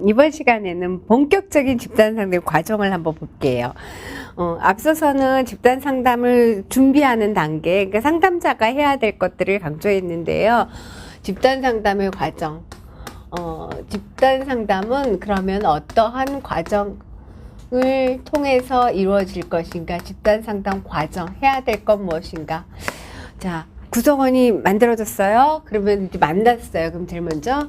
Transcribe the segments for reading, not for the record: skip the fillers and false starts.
이번 시간에는 본격적인 집단 상담 과정을 한번 볼게요. 앞서서는 집단 상담을 준비하는 단계, 그러니까 상담자가 해야 될 것들을 강조했는데요. 집단 상담의 과정. 집단 상담은 그러면 어떠한 과정을 통해서 이루어질 것인가? 집단 상담 과정, 해야 될 건 무엇인가? 자, 구성원이 만들어졌어요. 그러면 이제 만났어요. 그럼 제일 먼저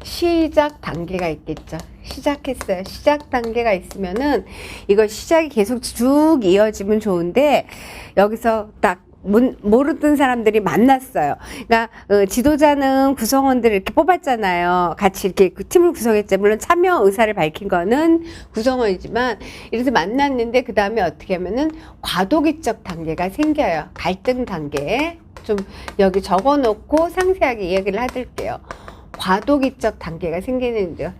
시작 단계가 있겠죠. 시작했어요. 시작 단계가 있으면은 이거 시작이 계속 쭉 이어지면 좋은데 여기서 딱 모르던 사람들이 만났어요. 그러니까 지도자는 구성원들을 이렇게 뽑았잖아요. 같이 이렇게 그 팀을 구성했죠. 물론 참여 의사를 밝힌 거는 구성원이지만 이래서 만났는데 그 다음에 어떻게 하면은 과도기적 단계가 생겨요. 갈등 단계. 좀 여기 적어놓고 상세하게 이야기를 해드릴게요. 과도기적 단계가 생기는데요.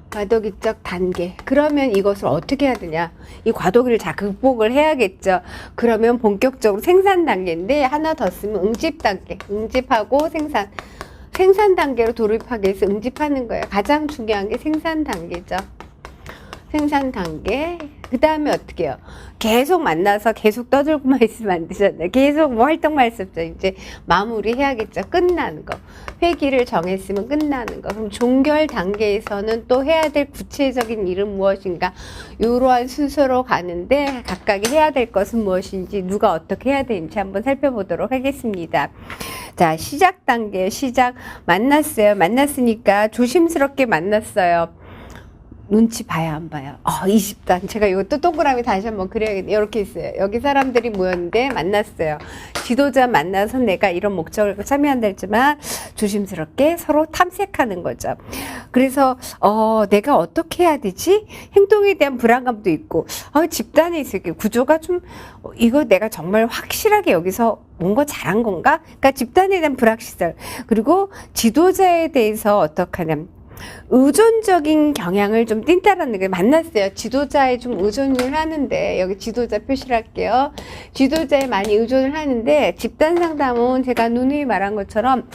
과도기적 단계. 그러면 이것을 어떻게 해야 되냐? 이 과도기를 잘 극복을 해야겠죠. 그러면 본격적으로 생산 단계인데 하나 더 쓰면 응집 단계. 응집하고 생산 단계로 돌입하기 위해서 응집하는 거예요. 가장 중요한 게 생산 단계죠. 생산 단계. 그 다음에 어떻게 해요? 계속 만나서 계속 떠들고만 있으면 안 되잖아요. 계속 뭐 활동만 했었죠. 이제 마무리 해야겠죠. 끝나는 거. 회기를 정했으면 끝나는 거. 그럼 종결 단계에서는 또 해야 될 구체적인 일은 무엇인가? 이러한 순서로 가는데 각각이 해야 될 것은 무엇인지, 누가 어떻게 해야 되는지 한번 살펴보도록 하겠습니다. 자, 시작 단계. 시작. 만났어요. 만났으니까 조심스럽게 만났어요. 눈치 봐야 안 봐요? 20단. 제가 이것도 동그라미 다시 한번 그려야겠네요. 이렇게 있어요. 여기 사람들이 모였는데 만났어요. 지도자 만나서 내가 이런 목적을 참여한다 했지만 조심스럽게 서로 탐색하는 거죠. 그래서 내가 어떻게 해야 되지? 행동에 대한 불안감도 있고 집단에 있을 게 구조가 좀 이거 내가 정말 확실하게 여기서 뭔가 잘한 건가? 그러니까 집단에 대한 불확실성. 그리고 지도자에 대해서 어떻게 하냐면 의존적인 경향을 좀 띈다라는 게 만났어요. 지도자에 좀 의존을 하는데, 여기 지도자 표시를 할게요. 지도자에 많이 의존을 하는데, 집단 상담은 제가 누누이 말한 것처럼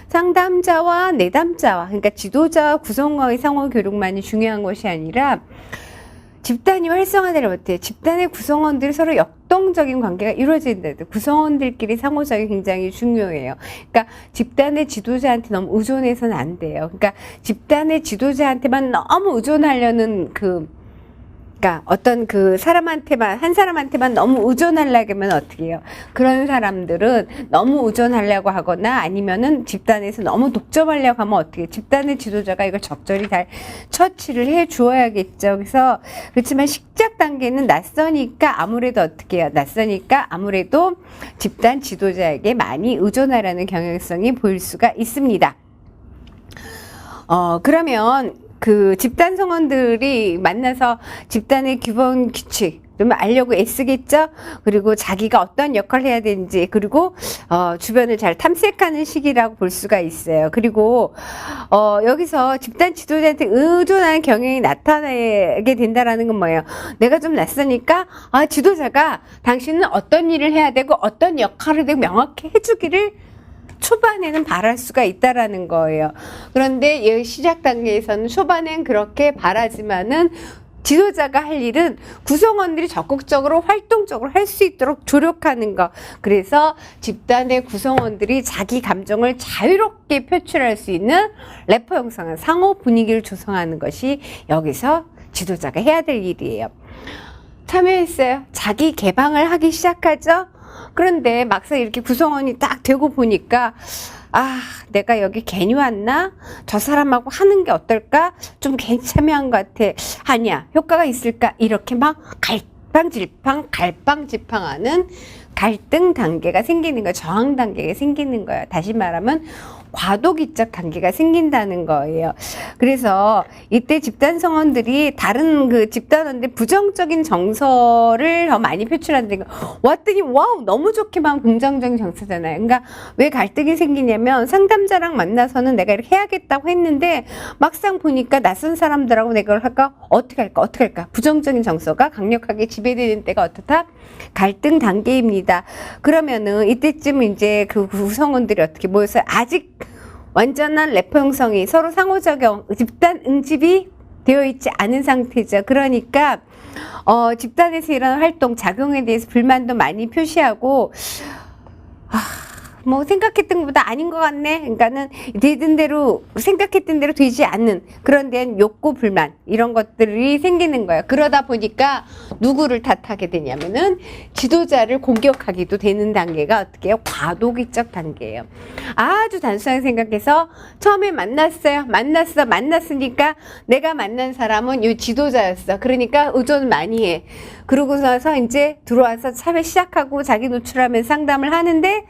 상담자와 내담자와, 그러니까 지도자와 구성원의 상호 교육만이 중요한 것이 아니라 집단이 활성화되려 못해. 집단의 구성원들이 서로 역동적인 관계가 이루어진다. 구성원들끼리 상호작용이 굉장히 중요해요. 그러니까 집단의 지도자한테 너무 의존해서는 안 돼요. 그러니까 집단의 지도자한테만 너무 의존하려는 그러니까 어떤 그 사람한테만, 한 사람한테만 너무 의존하려고 하면 어떻게 해요? 그런 사람들은 너무 의존하려고 하거나 아니면은 집단에서 너무 독점하려고 하면 어떻게 해요? 집단의 지도자가 이걸 적절히 잘 처치를 해 주어야겠죠. 그래서 그렇지만 시작 단계는 낯서니까 아무래도 어떻게 해요? 낯서니까 아무래도 집단 지도자에게 많이 의존하라는 경향성이 보일 수가 있습니다. 그러면 그 집단 성원들이 만나서 집단의 기본 규칙 좀 알려고 애쓰겠죠. 그리고 자기가 어떤 역할을 해야 되는지, 그리고 주변을 잘 탐색하는 시기라고 볼 수가 있어요. 그리고 여기서 집단 지도자한테 의존하는 경향이 나타나게 된다라는 건 뭐예요? 내가 좀 낯서니까 지도자가 당신은 어떤 일을 해야 되고 어떤 역할을 되고 명확히 해주기를 초반에는 바랄 수가 있다라는 거예요. 그런데 이 시작 단계에서는 초반엔 그렇게 바라지만은 지도자가 할 일은 구성원들이 적극적으로 활동적으로 할 수 있도록 조력하는 것. 그래서 집단의 구성원들이 자기 감정을 자유롭게 표출할 수 있는 래퍼 형성한 상호 분위기를 조성하는 것이 여기서 지도자가 해야 될 일이에요. 참여했어요. 자기 개방을 하기 시작하죠. 그런데 막상 이렇게 구성원이 딱 되고 보니까 내가 여기 괜히 왔나? 저 사람하고 하는 게 어떨까? 좀 괜히 참여한 것 같아. 아니야, 효과가 있을까? 이렇게 막 갈팡질팡하는 갈등 단계가 생기는 거예요. 저항 단계가 생기는 거예요. 다시 말하면 과도기적 단계가 생긴다는 거예요. 그래서 이때 집단 성원들이 다른 그 집단원들 부정적인 정서를 더 많이 표출한다는 거. 왔더니 와우 너무 좋게만 긍정적인 정서잖아요. 그러니까 왜 갈등이 생기냐면 상담자랑 만나서는 내가 이렇게 해야겠다고 했는데 막상 보니까 낯선 사람들하고 내가 이걸 할까? 어떻게 할까? 부정적인 정서가 강력하게 지배되는 때가 어떻다? 갈등 단계입니다. 그러면은 이때쯤은 이제 그 구성원들이 어떻게 모여서 아직 완전한 래퍼 형성이 서로 상호작용, 집단 응집이 되어 있지 않은 상태죠. 그러니까 집단에서 일어나는 활동, 작용에 대해서 불만도 많이 표시하고 뭐 생각했던 것보다 아닌 것 같네. 그러니까는 되던 대로 생각했던 대로 되지 않는 그런 데는 욕구 불만 이런 것들이 생기는 거예요. 그러다 보니까 누구를 탓하게 되냐면은 지도자를 공격하기도 되는 단계가 어떻게 해요? 과도기적 단계예요. 아주 단순하게 생각해서 처음에 만났으니까 내가 만난 사람은 이 지도자였어. 그러니까 의존 많이 해. 그러고 나서 이제 들어와서 참여 시작하고 자기 노출하면서 상담을 하는데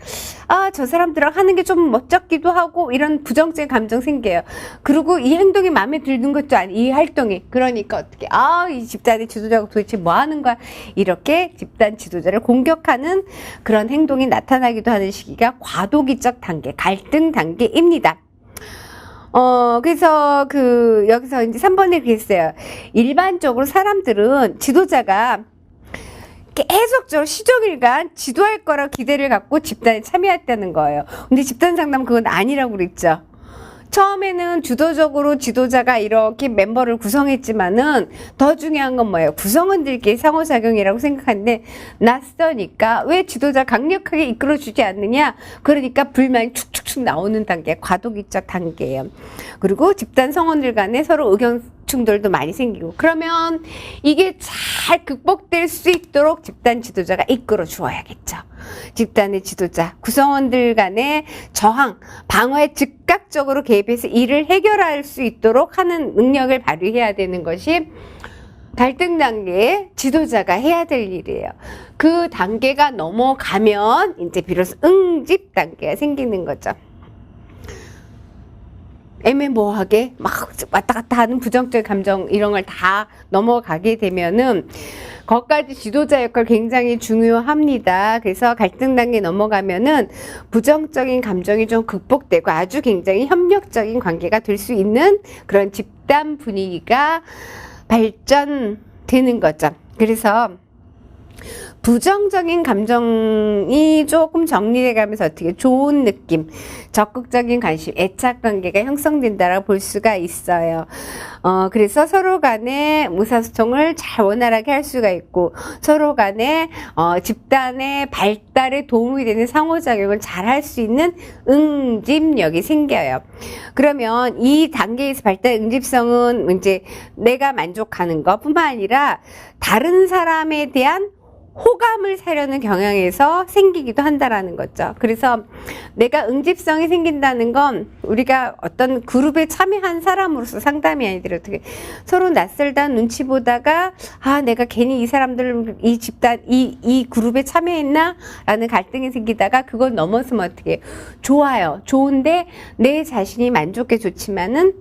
저 사람들하고 하는 게 좀 멋쩍기도 하고 이런 부정적인 감정 생겨요. 그리고 이 행동이 마음에 드는 것도 아니 이 활동이 그러니까 어떻게 이 집단의 지도자가 도대체 뭐 하는 거야 이렇게 집단 지도자를 공격하는 그런 행동이 나타나기도 하는 시기가 과도기적 단계 갈등 단계입니다. 그래서 여기서 이제 3번에 그랬어요. 일반적으로 사람들은 지도자가 계속적으로 시종일관 지도할 거라고 기대를 갖고 집단에 참여했다는 거예요. 근데 집단 상담은 그건 아니라고 그랬죠. 처음에는 주도적으로 지도자가 이렇게 멤버를 구성했지만은 더 중요한 건 뭐예요? 구성원들끼리 상호작용이라고 생각하는데 낯서니까 왜 지도자 강력하게 이끌어주지 않느냐? 그러니까 불만이 축축축 나오는 단계, 과도기적 단계예요. 그리고 집단 성원들 간에 서로 의견 충돌도 많이 생기고 그러면 이게 잘 극복될 수 있도록 집단 지도자가 이끌어 주어야겠죠. 집단의 지도자, 구성원들 간의 저항, 방어에 즉각적으로 개입해서 이를 해결할 수 있도록 하는 능력을 발휘해야 되는 것이 갈등 단계에 지도자가 해야 될 일이에요. 그 단계가 넘어가면 이제 비로소 응집 단계가 생기는 거죠. 애매모호하게 막 왔다 갔다 하는 부정적 감정 이런 걸 다 넘어가게 되면은 거기까지 지도자 역할 굉장히 중요합니다. 그래서 갈등 단계 넘어가면은 부정적인 감정이 좀 극복되고 아주 굉장히 협력적인 관계가 될 수 있는 그런 집단 분위기가 발전되는 거죠. 그래서 부정적인 감정이 조금 정리돼 가면서 어떻게 좋은 느낌, 적극적인 관심, 애착 관계가 형성된다라고 볼 수가 있어요. 그래서 서로 간에 의사소통을 잘 원활하게 할 수가 있고 서로 간에 집단의 발달에 도움이 되는 상호작용을 잘 할 수 있는 응집력이 생겨요. 그러면 이 단계에서 발달 응집성은 이제 내가 만족하는 것뿐만 아니라 다른 사람에 대한 호감을 사려는 경향에서 생기기도 한다라는 거죠. 그래서 내가 응집성이 생긴다는 건 우리가 어떤 그룹에 참여한 사람으로서 상담이 아니더라도 어떻게 서로 낯설다 눈치 보다가 내가 괜히 이 사람들 이 집단 이 그룹에 참여했나 라는 갈등이 생기다가 그걸 넘어서면 어떻게 좋아요. 좋은데 내 자신이 만족해 좋지만은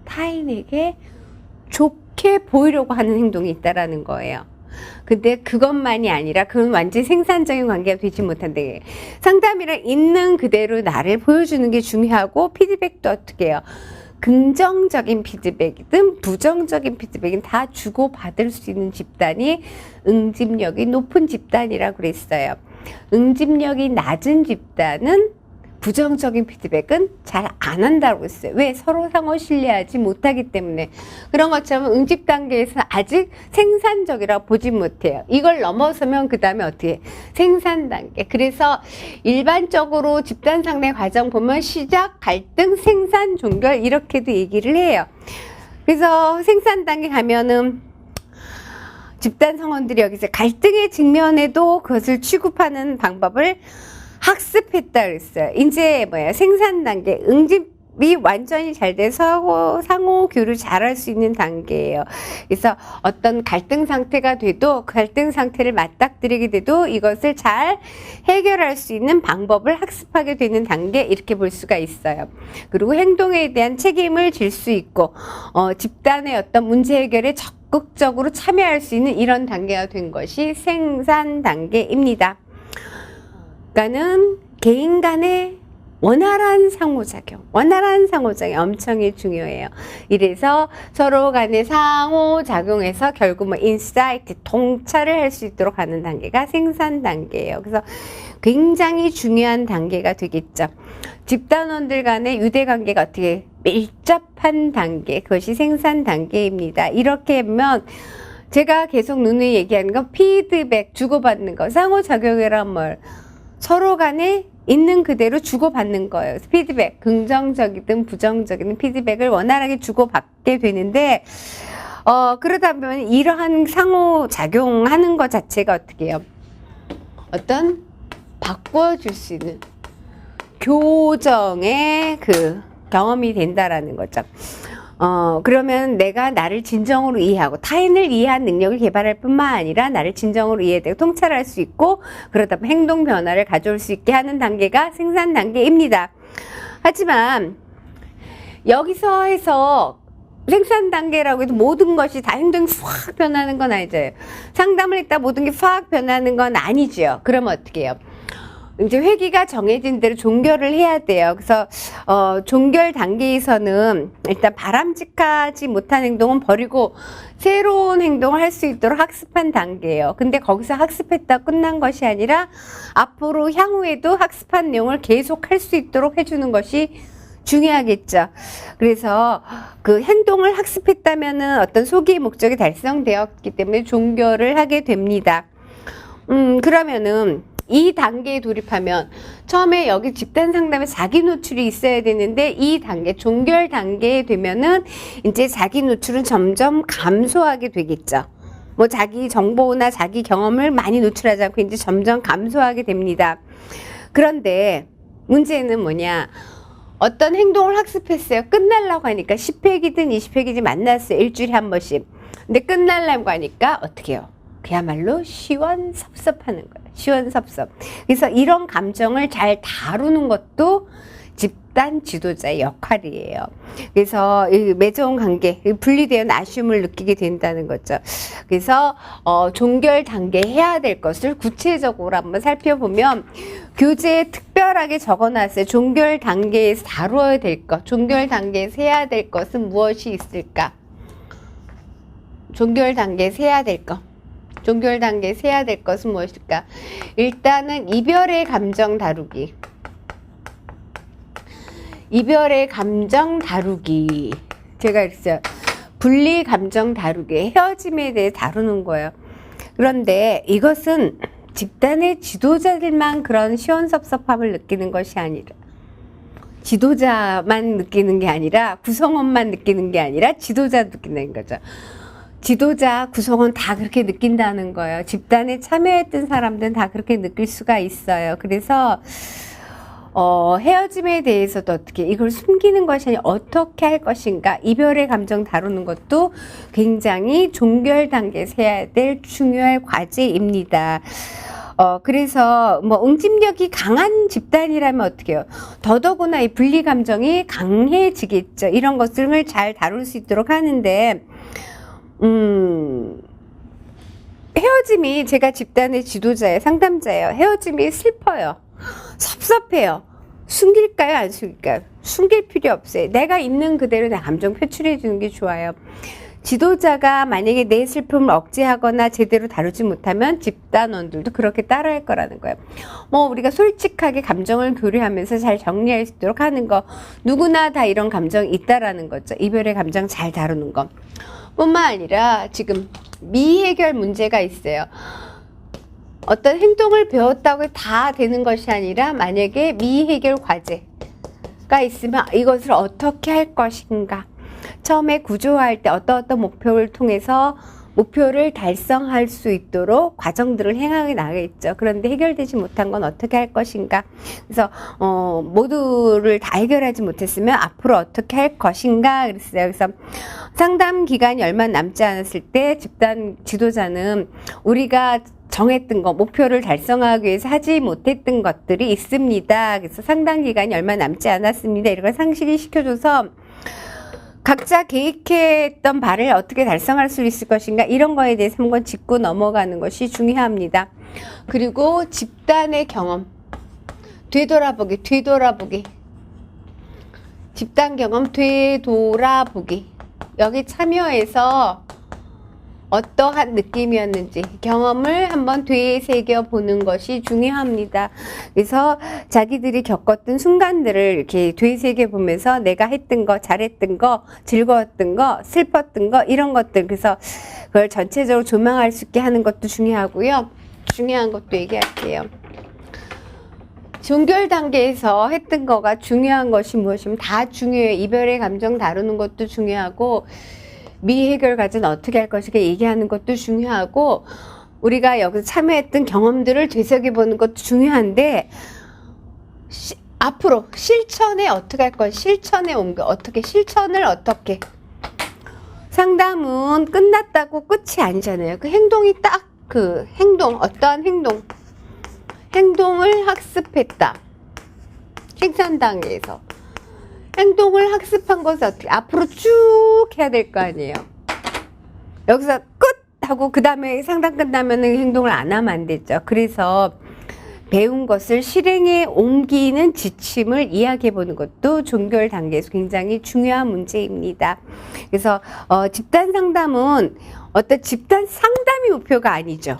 타인에게 좋게 보이려고 하는 행동이 있다라는 거예요. 근데 그것만이 아니라 그건 완전히 생산적인 관계가 되지 못한다. 상담이란 있는 그대로 나를 보여주는 게 중요하고 피드백도 어떻게 해요? 긍정적인 피드백이든 부정적인 피드백은 다 주고받을 수 있는 집단이 응집력이 높은 집단이라고 그랬어요. 응집력이 낮은 집단은 부정적인 피드백은 잘 안 한다고 했어요. 왜? 서로 상호 신뢰하지 못하기 때문에. 그런 것처럼 응집 단계에서 아직 생산적이라고 보지 못해요. 이걸 넘어서면 그 다음에 어떻게 해? 생산 단계. 그래서 일반적으로 집단 상대 과정 보면 시작, 갈등, 생산, 종결 이렇게도 얘기를 해요. 그래서 생산 단계 가면은 집단 성원들이 여기서 갈등의 직면에도 그것을 취급하는 방법을 학습했다 그랬어요. 이제 생산 단계, 응집이 완전히 잘 돼서 상호 교류 잘할 수 있는 단계예요. 그래서 어떤 갈등 상태가 돼도 그 갈등 상태를 맞닥뜨리게 돼도 이것을 잘 해결할 수 있는 방법을 학습하게 되는 단계 이렇게 볼 수가 있어요. 그리고 행동에 대한 책임을 질 수 있고 집단의 어떤 문제 해결에 적극적으로 참여할 수 있는 이런 단계가 된 것이 생산 단계입니다. 그러니까는 개인 간의 원활한 상호작용이 엄청 중요해요. 이래서 서로 간의 상호작용에서 결국 인사이트, 통찰을 할 수 있도록 하는 단계가 생산 단계예요. 그래서 굉장히 중요한 단계가 되겠죠. 집단원들 간의 유대관계가 어떻게 밀접한 단계, 그것이 생산 단계입니다. 이렇게 하면 제가 계속 누누이 얘기하는 건 피드백, 주고받는 거, 상호작용이란 뭘 서로 간에 있는 그대로 주고받는 거예요. 피드백, 긍정적이든 부정적이든 피드백을 원활하게 주고받게 되는데 그러다 보면 이러한 상호작용하는 것 자체가 어떻게 해요? 어떤 바꿔줄 수 있는 교정의 그 경험이 된다라는 거죠. 그러면 내가 나를 진정으로 이해하고 타인을 이해한 능력을 개발할 뿐만 아니라 나를 진정으로 이해되고 통찰할 수 있고 그러다 보면 행동 변화를 가져올 수 있게 하는 단계가 생산 단계입니다. 하지만 여기서 해서 생산 단계라고 해도 모든 것이 다 행동이 확 변하는 건 아니죠. 상담을 했다 모든 게 확 변하는 건 아니죠. 그러면 어떻게 해요? 이제 회기가 정해진 대로 종결을 해야 돼요. 그래서 종결 단계에서는 일단 바람직하지 못한 행동은 버리고 새로운 행동을 할 수 있도록 학습한 단계예요. 근데 거기서 학습했다 끝난 것이 아니라 앞으로 향후에도 학습한 내용을 계속 할 수 있도록 해주는 것이 중요하겠죠. 그래서 그 행동을 학습했다면은 어떤 소기의 목적이 달성되었기 때문에 종결을 하게 됩니다. 그러면은 이 단계에 돌입하면 처음에 여기 집단 상담에 자기 노출이 있어야 되는데 이 단계, 종결 단계에 되면은 이제 자기 노출은 점점 감소하게 되겠죠. 뭐 자기 정보나 자기 경험을 많이 노출하지 않고 이제 점점 감소하게 됩니다. 그런데 문제는 뭐냐? 어떤 행동을 학습했어요. 끝날라고 하니까 10회기든 20회기든 만났어요. 일주일에 한 번씩. 근데 끝날라고 하니까 어떻게 해요? 그야말로 시원섭섭하는 거예요. 시원섭섭. 그래서 이런 감정을 잘 다루는 것도 집단 지도자의 역할이에요. 그래서 이 매정 관계, 분리되는 아쉬움을 느끼게 된다는 거죠. 그래서 종결 단계 해야 될 것을 구체적으로 한번 살펴보면 교재에 특별하게 적어놨어요. 종결 단계에서 다루어야 될 것, 종결 단계에서 해야 될 것은 무엇이 있을까? 종결 단계에서 해야 될 것. 종결 단계에서 해야 될 것은 무엇일까? 일단은 이별의 감정 다루기. 이별의 감정 다루기. 제가 그랬어요. 분리 감정 다루기. 헤어짐에 대해 다루는 거예요. 그런데 이것은 집단의 지도자들만 그런 시원섭섭함을 느끼는 것이 아니라 지도자만 느끼는 게 아니라 구성원만 느끼는 게 아니라 지도자 느끼는 거죠. 지도자, 구성원 다 그렇게 느낀다는 거예요. 집단에 참여했던 사람들은 다 그렇게 느낄 수가 있어요. 그래서 헤어짐에 대해서도 어떻게 이걸 숨기는 것이 아니라 어떻게 할 것인가, 이별의 감정 다루는 것도 굉장히 종결 단계에서 해야 될 중요한 과제입니다. 그래서 뭐 응집력이 강한 집단이라면 어떻게 해요? 더더구나 이 분리 감정이 강해지겠죠. 이런 것들을 잘 다룰 수 있도록 하는데 헤어짐이, 제가 집단의 지도자예요. 상담자예요. 헤어짐이 슬퍼요. 섭섭해요. 숨길까요? 안 숨길까요? 숨길 필요 없어요. 내가 있는 그대로 내 감정 표출해 주는 게 좋아요. 지도자가 만약에 내 슬픔을 억제하거나 제대로 다루지 못하면 집단원들도 그렇게 따라할 거라는 거예요. 뭐 우리가 솔직하게 감정을 교류하면서 잘 정리할 수 있도록 하는 거, 누구나 다 이런 감정이 있다라는 거죠. 이별의 감정 잘 다루는 거 뿐만 아니라 지금 미해결 문제가 있어요. 어떤 행동을 배웠다고 다 되는 것이 아니라 만약에 미해결 과제가 있으면 이것을 어떻게 할 것인가, 처음에 구조화할 때 어떤 목표를 통해서 목표를 달성할 수 있도록 과정들을 행하게 나가겠죠. 그런데 해결되지 못한 건 어떻게 할 것인가. 그래서 모두를 다 해결하지 못했으면 앞으로 어떻게 할 것인가 그랬어요. 그래서 상담 기간이 얼마 남지 않았을 때 집단 지도자는 우리가 정했던 거, 목표를 달성하기 위해서 하지 못했던 것들이 있습니다. 그래서 상담 기간이 얼마 남지 않았습니다. 이런 걸 상실히 시켜줘서 각자 계획했던 바를 어떻게 달성할 수 있을 것인가, 이런 거에 대해서 한번 짚고 넘어가는 것이 중요합니다. 그리고 집단의 경험, 되돌아보기. 집단 경험 되돌아보기. 여기 참여해서 어떠한 느낌이었는지 경험을 한번 되새겨 보는 것이 중요합니다. 그래서 자기들이 겪었던 순간들을 이렇게 되새겨 보면서 내가 했던 거, 잘했던 거, 즐거웠던 거, 슬펐던 거 이런 것들, 그래서 그걸 전체적으로 조망할 수 있게 하는 것도 중요하고요. 중요한 것도 얘기할게요. 종결 단계에서 했던 거가 중요한 것이 무엇이면 다 중요해요. 이별의 감정 다루는 것도 중요하고 미해결 과제는 어떻게 할 것인가 얘기하는 것도 중요하고 우리가 여기서 참여했던 경험들을 되새겨보는 것도 중요한데 앞으로 실천에 어떻게 할 것, 실천에 옮겨 어떻게 실천을 어떻게 상담은 끝났다고 끝이 아니잖아요. 그 행동이 딱 그 행동 어떠한 행동을 학습했다. 생산 단계에서 행동을 학습한 것을 어떻게 앞으로 쭉 해야 될 거 아니에요. 여기서 끝 하고 그 다음에 상담 끝나면 행동을 안 하면 안 되죠. 그래서 배운 것을 실행에 옮기는 지침을 이야기해 보는 것도 종결 단계에서 굉장히 중요한 문제입니다. 그래서 집단 상담은 어떤 집단 상담이 목표가 아니죠.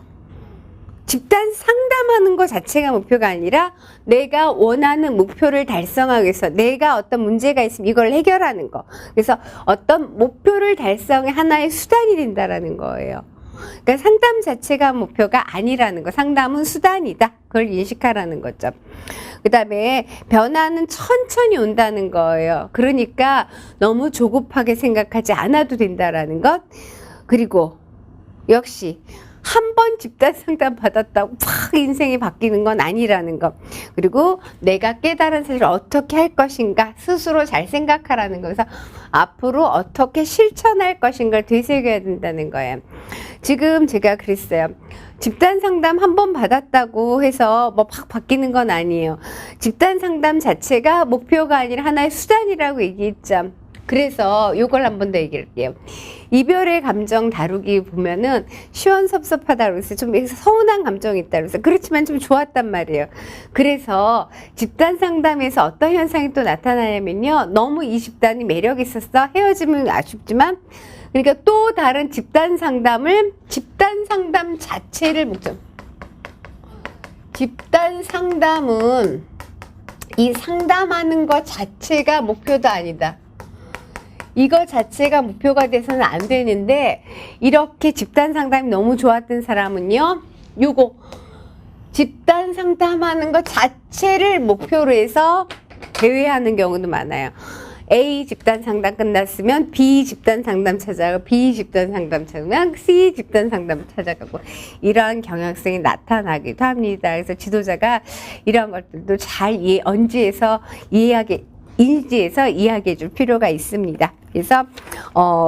집단 상담하는 것 자체가 목표가 아니라 내가 원하는 목표를 달성하기 위해서 내가 어떤 문제가 있으면 이걸 해결하는 거. 그래서 어떤 목표를 달성의 하나의 수단이 된다라는 거예요. 그러니까 상담 자체가 목표가 아니라는 거. 상담은 수단이다. 그걸 인식하라는 거죠. 그 다음에 변화는 천천히 온다는 거예요. 그러니까 너무 조급하게 생각하지 않아도 된다라는 것. 그리고 역시 한 번 집단 상담 받았다고 팍 인생이 바뀌는 건 아니라는 것. 그리고 내가 깨달은 사실을 어떻게 할 것인가 스스로 잘 생각하라는 거에서 앞으로 어떻게 실천할 것인가를 되새겨야 된다는 거예요. 지금 제가 그랬어요. 집단 상담 한 번 받았다고 해서 뭐 팍 바뀌는 건 아니에요. 집단 상담 자체가 목표가 아니라 하나의 수단이라고 얘기했죠. 그래서 이걸 한 번 더 얘기할게요. 이별의 감정 다루기 보면은 시원섭섭하다 그래서 좀 서운한 감정이 있다 그래서 그렇지만 좀 좋았단 말이에요. 그래서 집단 상담에서 어떤 현상이 또 나타나냐면요. 너무 이 집단이 매력 있었어. 헤어지면 아쉽지만 그러니까 또 다른 집단 상담 자체를 목적. 집단 상담은 이 상담하는 것 자체가 목표도 아니다. 이거 자체가 목표가 돼서는 안 되는데 이렇게 집단 상담이 너무 좋았던 사람은요. 요거 집단 상담하는 것 자체를 목표로 해서 대회하는 경우도 많아요. A 집단 상담 끝났으면 B 집단 상담 찾아가고 B 집단 상담 찾으면 C 집단 상담 찾아가고 이러한 경향성이 나타나기도 합니다. 그래서 지도자가 이런 것들도 잘 인지해서 이야기해 줄 필요가 있습니다. 그래서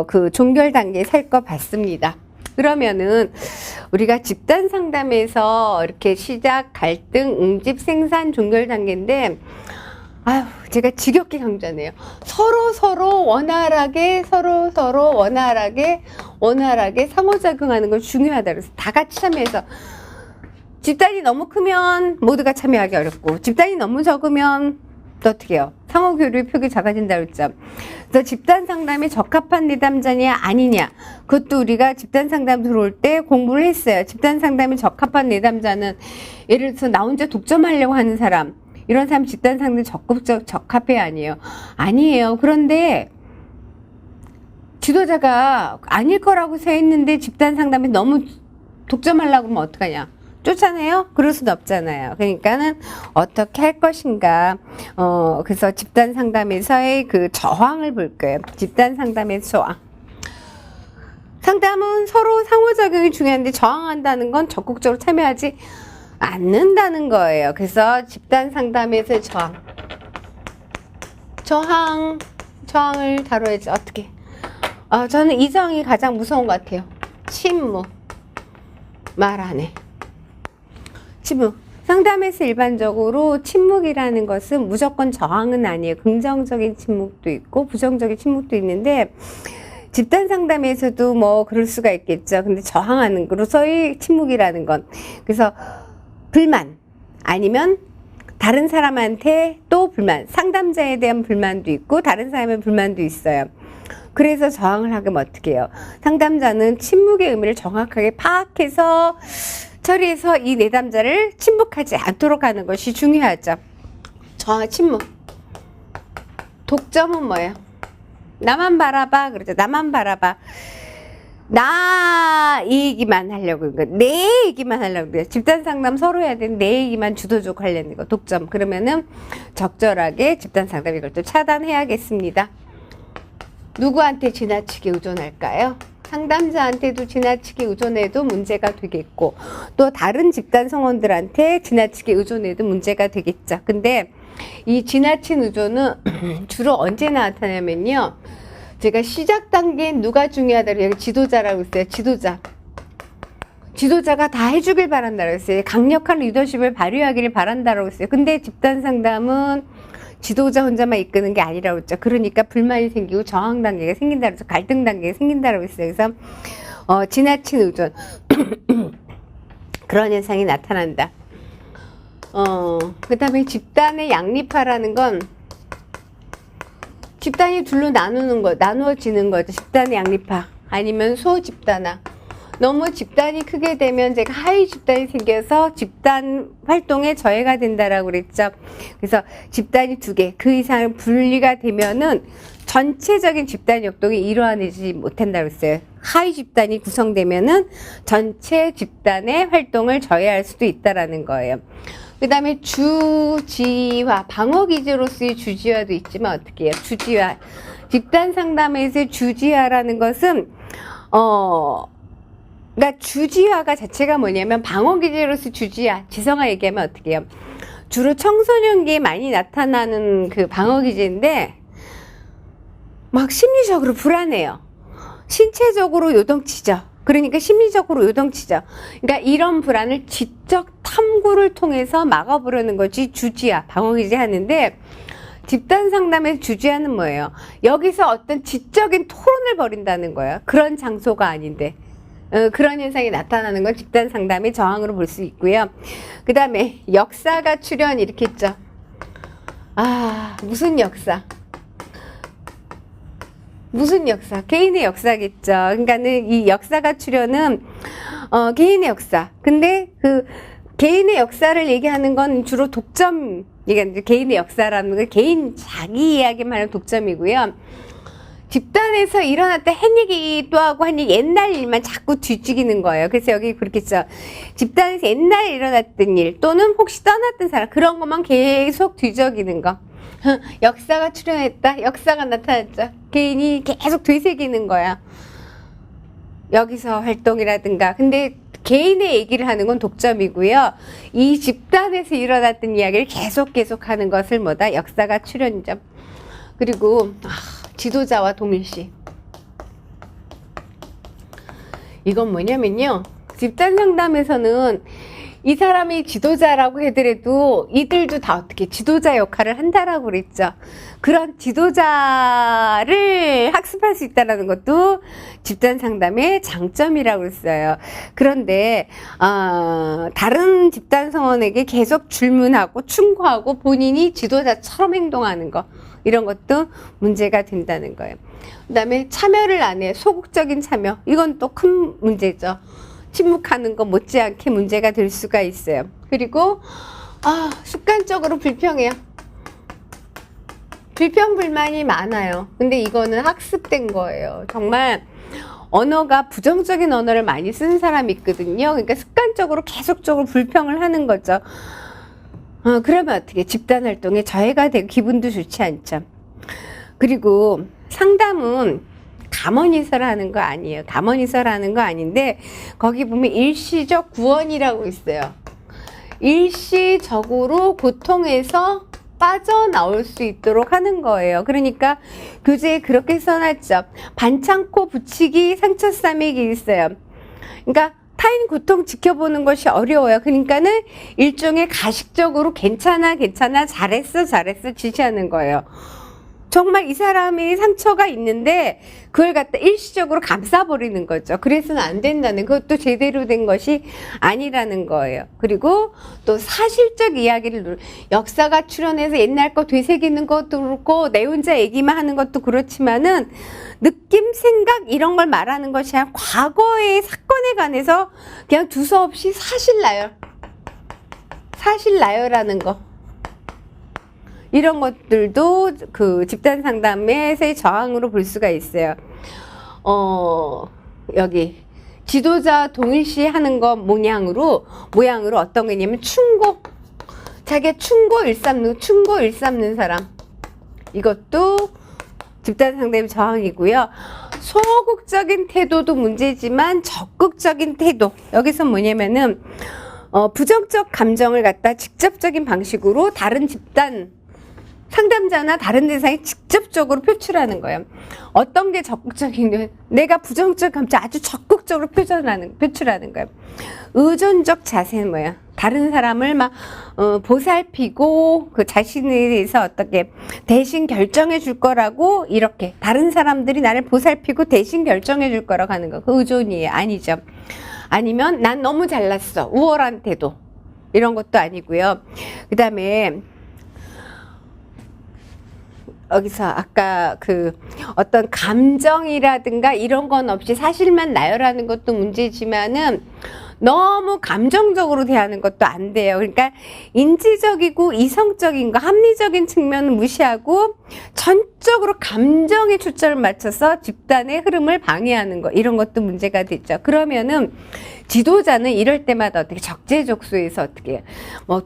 그 종결 단계에 살펴봤습니다. 그러면은 우리가 집단 상담에서 이렇게 시작, 갈등, 응집, 생산, 종결 단계인데 아유, 제가 지겹게 강조하네요. 서로 원활하게 상호작용하는 건 중요하다. 그래서 다 같이 참여해서 집단이 너무 크면 모두가 참여하기 어렵고 집단이 너무 적으면 또 어떻게 해요? 상호교류의 폭이 작아진다 그랬죠. 그래서 집단 상담에 적합한 내담자냐 아니냐 그것도 우리가 집단 상담 들어올 때 공부를 했어요. 집단 상담에 적합한 내담자는 예를 들어서 나 혼자 독점하려고 하는 사람 이런 사람 집단 상담에 적합해 아니에요. 그런데 지도자가 아닐 거라고 생각했는데 집단 상담에 너무 독점하려고 하면 어떡하냐. 쫓아내요? 그럴 수는 없잖아요. 그러니까는 어떻게 할 것인가. 그래서 집단 상담에서의 그 저항을 볼 거예요. 집단 상담의 저항. 상담은 서로 상호작용이 중요한데 저항한다는 건 적극적으로 참여하지 않는다는 거예요. 그래서 집단 상담에서의 저항을 다뤄야지. 어떻게? 저는 이 저항이 가장 무서운 것 같아요. 침묵. 말 안 해. 침묵. 상담에서 일반적으로 침묵이라는 것은 무조건 저항은 아니에요. 긍정적인 침묵도 있고 부정적인 침묵도 있는데 집단 상담에서도 뭐 그럴 수가 있겠죠. 근데 저항하는 거로서의 침묵이라는 건 그래서 불만 아니면 다른 사람한테 또 불만 상담자에 대한 불만도 있고 다른 사람의 불만도 있어요. 그래서 저항을 하면 어떻게 해요? 상담자는 침묵의 의미를 정확하게 파악해서 처리해서 이 내담자를 침묵하지 않도록 하는 것이 중요하죠. 침묵. 독점은 뭐예요? 나만 바라봐. 그러죠. 나만 바라봐. 나 얘기만 하려고 그러니까 내 얘기만 하려고 그래요. 집단 상담 서로 해야 되는 내 얘기만 주도적으로 하려는 거. 독점. 그러면은 적절하게 집단 상담 이걸 또 차단해야겠습니다. 누구한테 지나치게 의존할까요? 상담자한테도 지나치게 의존해도 문제가 되겠고 또 다른 집단 성원들한테 지나치게 의존해도 문제가 되겠죠. 근데 이 지나친 의존은 주로 언제 나타나냐면요. 제가 시작 단계엔 누가 중요하다고 여기 지도자라고 했어요. 지도자가 다 해주길 바란다고 했어요. 강력한 리더십을 발휘하기를 바란다고 했어요. 근데 집단 상담은 지도자 혼자만 이끄는 게 아니라고 했죠. 그러니까 불만이 생기고 저항 단계가 생긴다고 했죠. 갈등 단계가 생긴다고 했어요. 그래서 지나친 의존 그런 현상이 나타난다. 그 다음에 집단의 양립화라는 건 집단이 둘로 나누어지는 거죠. 집단의 양립화 아니면 소집단화. 너무 집단이 크게 되면 제가 하위 집단이 생겨서 집단 활동에 저해가 된다라고 그랬죠. 그래서 집단이 2개, 그 이상 분리가 되면은 전체적인 집단 역동이 이루어지지 못한다고 했어요. 하위 집단이 구성되면은 전체 집단의 활동을 저해할 수도 있다라는 거예요. 그 다음에 주지화, 방어기제로서의 주지화도 있지만 어떻게 해요? 주지화. 집단 상담에서의 주지화라는 것은 그러니까 주지화가 자체가 뭐냐면 방어기제로서 주지화, 지성아 얘기하면 어떻게 해요? 주로 청소년기에 많이 나타나는 그 방어기제인데 막 심리적으로 불안해요. 신체적으로 요동치죠. 그러니까 심리적으로 요동치죠. 그러니까 이런 불안을 지적 탐구를 통해서 막아보려는 것이 주지화, 방어기제 하는데 집단 상담에서 주지화는 뭐예요? 여기서 어떤 지적인 토론을 벌인다는 거예요. 그런 장소가 아닌데. 그런 현상이 나타나는 건 집단 상담의 저항으로 볼 수 있고요. 그 다음에 역사가 출현 이렇게 했죠. 무슨 역사? 무슨 역사? 개인의 역사겠죠. 그러니까는 이 역사가 출현은 개인의 역사. 근데 그 개인의 역사를 얘기하는 건 주로 독점, 그러니까 개인의 역사라는 건 개인 자기 이야기만 하는 독점이고요. 집단에서 일어났던 한 얘기도 하고 옛날 일만 자꾸 뒤죽이는 거예요. 그래서 여기 그렇게 써. 집단에서 옛날에 일어났던 일 또는 혹시 떠났던 사람 그런 것만 계속 뒤적이는 거. 역사가 출현했다. 역사가 나타났죠. 개인이 계속 되새기는 거야. 여기서 활동이라든가. 근데 개인의 얘기를 하는 건 독점이고요. 이 집단에서 일어났던 이야기를 계속 하는 것을 뭐다? 역사가 출현이죠. 그리고 지도자와 동일시. 이건 뭐냐면요. 집단 상담에서는 이 사람이 지도자라고 하더라도 이들도 다 어떻게 지도자 역할을 한다라고 그랬죠. 그런 지도자를 학습할 수 있다는 것도 집단 상담의 장점이라고 했어요. 그런데 다른 집단 성원에게 계속 질문하고 충고하고 본인이 지도자처럼 행동하는 거 이런 것도 문제가 된다는 거예요. 그 다음에 참여를 안 해. 소극적인 참여. 이건 또 큰 문제죠. 침묵하는 거 못지않게 문제가 될 수가 있어요. 그리고 습관적으로 불평해요. 불평불만이 많아요. 근데 이거는 학습된 거예요. 정말 언어가 부정적인 언어를 많이 쓰는 사람이 있거든요. 그러니까 습관적으로 계속적으로 불평을 하는 거죠. 그러면 어떻게 집단 활동에 저해가 되고 기분도 좋지 않죠. 그리고 상담은 감언이설 하는 거 아니에요. 감언이설 하는 거 아닌데 거기 보면 일시적 구원이라고 있어요. 일시적으로 고통에서 빠져나올 수 있도록 하는 거예요. 그러니까 교재에 그렇게 써놨죠. 반창고 붙이기 상처 싸매기 있어요. 그러니까 타인 고통 지켜보는 것이 어려워요. 그러니까는 일종의 가식적으로 괜찮아 잘했어 지시하는 거예요. 정말 이 사람이 상처가 있는데 그걸 갖다 일시적으로 감싸버리는 거죠. 그래서는 안 된다는, 그것도 제대로 된 것이 아니라는 거예요. 그리고 또 사실적 이야기를 역사가 출연해서 옛날 거 되새기는 것도 그렇고 내 혼자 얘기만 하는 것도 그렇지만은 느낌, 생각 이런 걸 말하는 것이 아니라 과거의 사건에 관해서 그냥 두서없이 사실 나요라는 거, 이런 것들도 그 집단 상담에서의 저항으로 볼 수가 있어요. 여기 지도자 동일시 하는 거 모양으로 어떤 게 있냐면 자기가 충고 일삼는 사람, 이것도 집단 상담의 저항이고요. 소극적인 태도도 문제지만 적극적인 태도, 여기서 뭐냐면은 부정적 감정을 갖다 직접적인 방식으로 다른 집단 상담자나 다른 대상이 직접적으로 표출하는 거예요. 어떤 게 적극적이냐면 내가 부정적 감정 아주 적극적으로 표출하는 거예요. 의존적 자세는 뭐야? 다른 사람을 막 보살피고 그 자신에 대해서 어떻게 대신 결정해 줄 거라고, 이렇게 다른 사람들이 나를 보살피고 대신 결정해 줄 거라고 하는 거, 그 의존이에요. 아니죠. 아니면 난 너무 잘났어, 우월한 태도, 이런 것도 아니고요. 그 다음에 여기서 아까 그 어떤 감정이라든가 이런 건 없이 사실만 나열하는 것도 문제지만은 너무 감정적으로 대하는 것도 안 돼요. 그러니까 인지적이고 이성적인 거, 합리적인 측면은 무시하고 전적으로 감정에 초점을 맞춰서 집단의 흐름을 방해하는 거, 이런 것도 문제가 되죠. 그러면은 지도자는 이럴 때마다 어떻게 적재적소에서 어떻게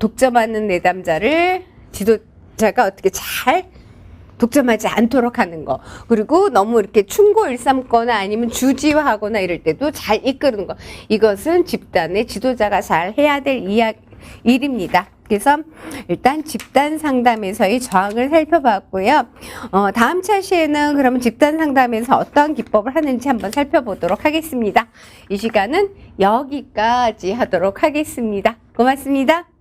독점하는 내담자를 지도자가 어떻게 잘 독점하지 않도록 하는 거, 그리고 너무 이렇게 충고 일삼거나 아니면 주지화하거나 이럴 때도 잘 이끄는 거, 이것은 집단의 지도자가 잘 해야 될 일입니다. 그래서 일단 집단 상담에서의 저항을 살펴봤고요. 다음 차시에는 그러면 집단 상담에서 어떤 기법을 하는지 한번 살펴보도록 하겠습니다. 이 시간은 여기까지 하도록 하겠습니다. 고맙습니다.